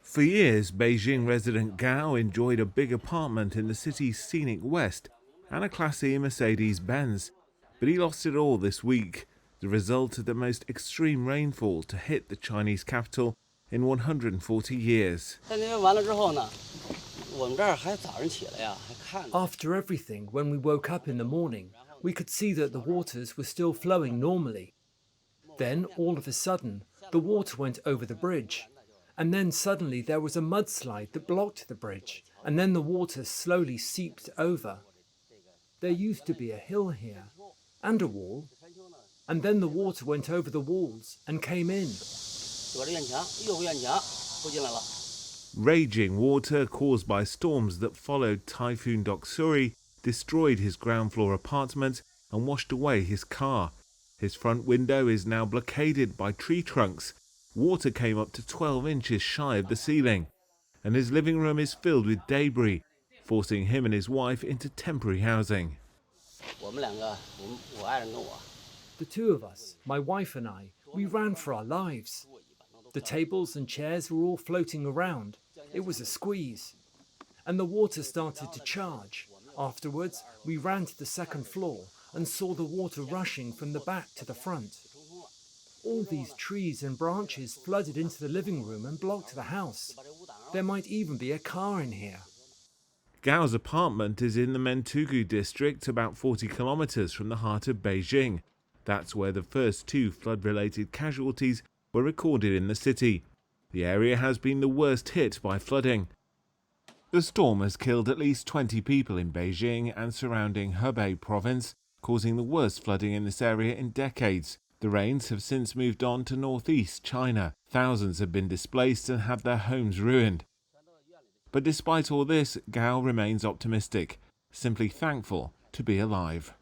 For years, Beijing resident Gao enjoyed a big apartment in the city's scenic west and a classy Mercedes-Benz. But he lost it all this week, the result of the most extreme rainfall to hit the Chinese capital in 140 years. After everything, when we woke up in the morning, we could see that the waters were still flowing normally. Then, all of a sudden, the water went over the bridge. And then suddenly there was a mudslide that blocked the bridge, and then the water slowly seeped over. There used to be a hill here, and a wall, and then the water went over the walls and came in. Raging water caused by storms that followed Typhoon Doksuri destroyed his ground floor apartment and washed away his car. His front window is now blockaded by tree trunks. Water came up to 12 inches shy of the ceiling, and his living room is filled with debris, forcing him and his wife into temporary housing. The two of us, my wife and I, we ran for our lives. The tables and chairs were all floating around. It was a squeeze. And the water started to charge. Afterwards, we ran to the second floor and saw the water rushing from the back to the front. All these trees and branches flooded into the living room and blocked the house. There might even be a car in here. Gao's apartment is in the Mentugu district, about 40 kilometers from the heart of Beijing. That's where the first two flood-related casualties were recorded in the city. The area has been the worst hit by flooding. The storm has killed at least 20 people in Beijing and surrounding Hebei province, causing the worst flooding in this area in decades. The rains have since moved on to northeast China. Thousands have been displaced and had their homes ruined. But despite all this, Gao remains optimistic, simply thankful to be alive.